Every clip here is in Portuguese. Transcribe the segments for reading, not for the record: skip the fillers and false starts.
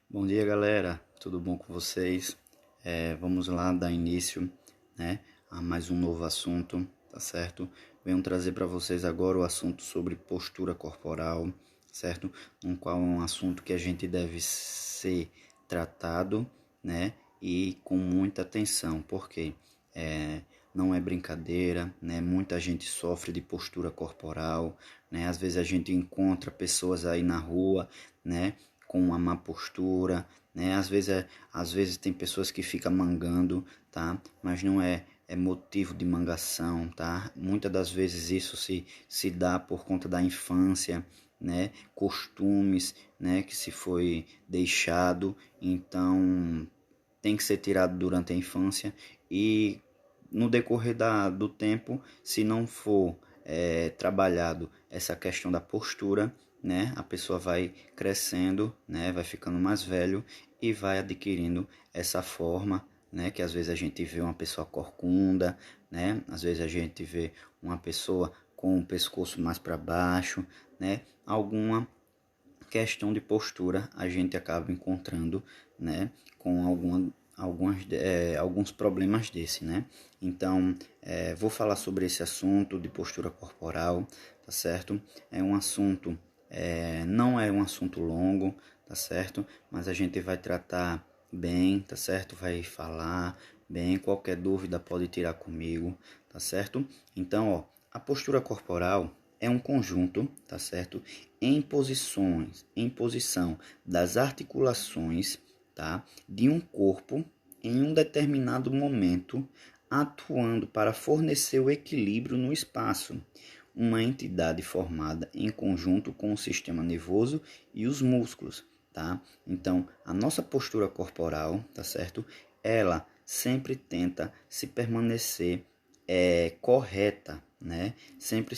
Bom dia, galera. Tudo bom com vocês? Vamos lá dar início, né, a mais um novo assunto, tá certo? Venho trazer para vocês agora o assunto sobre postura corporal, certo? Qual é um assunto que a gente deve ser tratado, né, e com muita atenção, porque não é brincadeira, né? Muita gente sofre de postura corporal, né? Às vezes a gente encontra pessoas aí na rua, né, com uma má postura, né? Às vezes tem pessoas que ficam mangando, tá? Mas não é motivo de mangação, tá? Muitas das vezes isso se dá por conta da infância, né? Costumes, né? Que se foi deixado, então tem que ser tirado durante a infância e no decorrer do tempo, se não for trabalhado essa questão da postura, né, a pessoa vai crescendo, né, vai ficando mais velho e vai adquirindo essa forma, né, que às vezes a gente vê uma pessoa corcunda, né, às vezes a gente vê uma pessoa com o pescoço mais para baixo, né, alguma questão de postura a gente acaba encontrando, né, com alguns problemas desse, né? Então, vou falar sobre esse assunto de postura corporal, tá certo? É um assunto, não é um assunto longo, tá certo? Mas a gente vai tratar bem, tá certo? Vai falar bem, qualquer dúvida pode tirar comigo, tá certo? Então, ó, a postura corporal é um conjunto, tá certo? Em posição das articulações, tá? De um corpo em um determinado momento, atuando para fornecer o equilíbrio no espaço. Uma entidade formada em conjunto com o sistema nervoso e os músculos, tá? Então, a nossa postura corporal, tá certo? Ela sempre tenta se permanecer correta, né? Sempre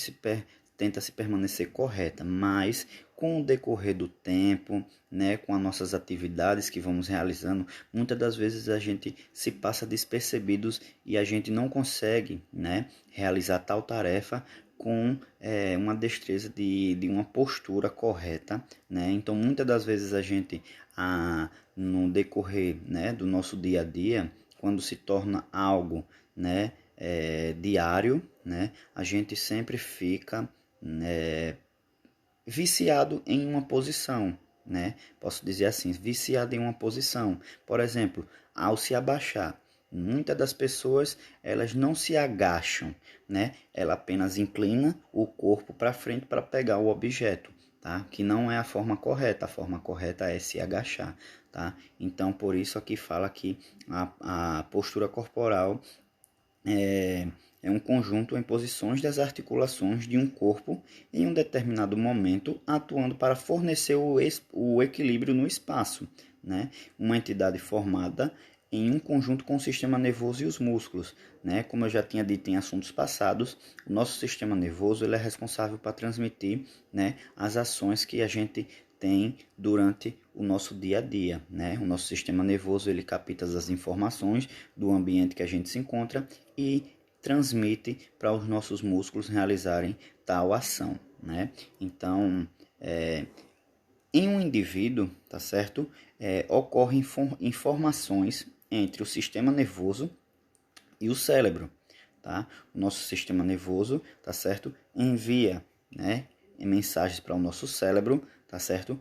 tenta se permanecer correta, mas com o decorrer do tempo, né, com as nossas atividades que vamos realizando, muitas das vezes a gente se passa despercebidos e a gente não consegue, né, realizar tal tarefa com uma destreza de uma postura correta, né? Então muitas das vezes a gente no decorrer, né, do nosso dia a dia, quando se torna algo, né, diário, né, a gente sempre fica, né, viciado em uma posição, né? Posso dizer assim, viciado em uma posição. Por exemplo, ao se abaixar, muitas das pessoas elas não se agacham, né? Ela apenas inclina o corpo para frente para pegar o objeto, tá? Que não é a forma correta. A forma correta é se agachar, tá? Então, por isso aqui fala que a postura corporal é, é um conjunto em posições das articulações de um corpo em um determinado momento, atuando para fornecer o equilíbrio no espaço, né? Uma entidade formada em um conjunto com o sistema nervoso e os músculos, né? Como eu já tinha dito em assuntos passados, o nosso sistema nervoso ele é responsável para transmitir, né, as ações que a gente tem durante o nosso dia a dia, né? O nosso sistema nervoso ele capta as informações do ambiente que a gente se encontra e transmite para os nossos músculos realizarem tal ação, né? Então, em um indivíduo, tá certo? Ocorrem informações entre o sistema nervoso e o cérebro, tá? O nosso sistema nervoso, tá certo? Envia, né, mensagens para o nosso cérebro, tá certo?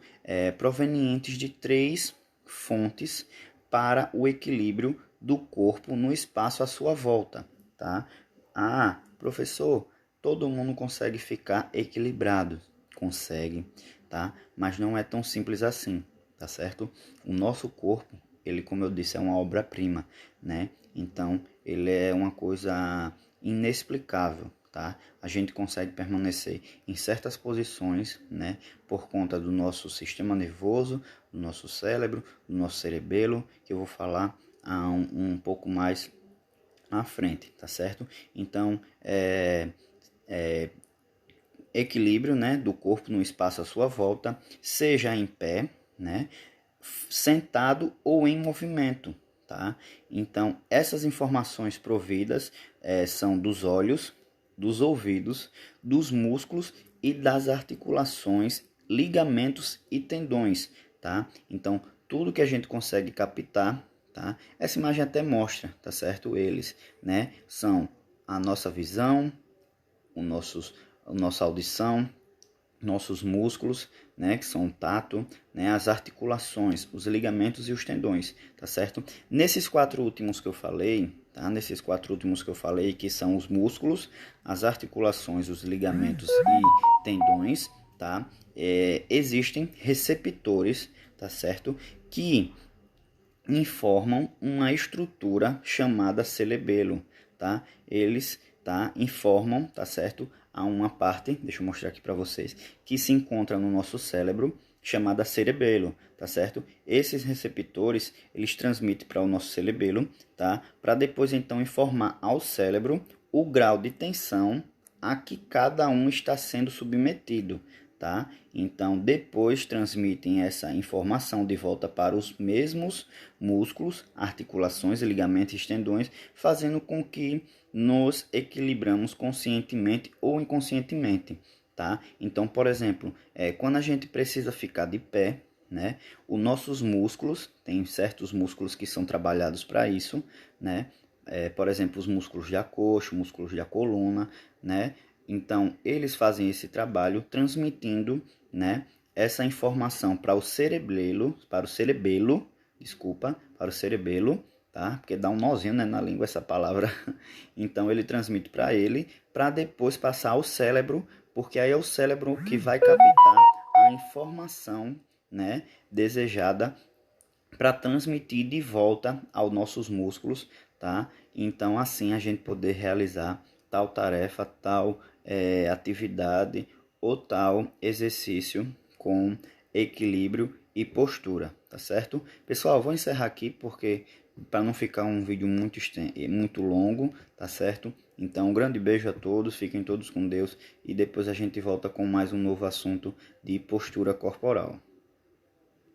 Provenientes de três fontes para o equilíbrio do corpo no espaço à sua volta, tá? Ah, professor, todo mundo consegue ficar equilibrado, consegue, tá? Mas não é tão simples assim, tá certo? O nosso corpo, ele, como eu disse, é uma obra-prima, né? Então, ele é uma coisa inexplicável, tá? A gente consegue permanecer em certas posições, né, por conta do nosso sistema nervoso, do nosso cérebro, do nosso cerebelo, que eu vou falar um pouco mais à frente, tá certo? Então, equilíbrio, né, do corpo no espaço à sua volta, seja em pé, né, sentado ou em movimento, tá? Então, essas informações providas são dos olhos, dos ouvidos, dos músculos e das articulações, ligamentos e tendões, tá? Então, tudo que a gente consegue captar, tá? Essa imagem até mostra, tá certo? Eles, né? São a nossa visão, a nossa audição, nossos músculos, né, que são o tato, né, as articulações, os ligamentos e os tendões, tá certo? Nesses quatro últimos que eu falei, tá? Nesses quatro últimos que eu falei, que são os músculos, as articulações, os ligamentos e tendões, tá? Existem receptores, tá certo? Que informam uma estrutura chamada cerebelo, tá? Eles, tá, informam, tá certo? A uma parte, deixa eu mostrar aqui para vocês, que se encontra no nosso cérebro, chamada cerebelo, tá certo? Esses receptores, eles transmitem para o nosso cerebelo, tá? Para depois então informar ao cérebro o grau de tensão a que cada um está sendo submetido, tá? Então, depois transmitem essa informação de volta para os mesmos músculos, articulações, ligamentos e tendões, fazendo com que nos equilibramos conscientemente ou inconscientemente, tá? Então, por exemplo, quando a gente precisa ficar de pé, né? Os nossos músculos, tem certos músculos que são trabalhados para isso, né? Por exemplo, os músculos da coxa, músculos da coluna, né? Então, eles fazem esse trabalho transmitindo, né, essa informação para o cerebelo, para o cerebelo, tá? Porque dá um nozinho, né, na língua essa palavra. Então, ele transmite para ele, para depois passar ao cérebro, porque aí é o cérebro que vai captar a informação, né, desejada para transmitir de volta aos nossos músculos, tá? Então, assim a gente poder realizar tal tarefa, tal atividade ou tal exercício com equilíbrio e postura, tá certo? Pessoal, vou encerrar aqui porque para não ficar um vídeo muito longo, tá certo? Então, um grande beijo a todos, fiquem todos com Deus e depois a gente volta com mais um novo assunto de postura corporal.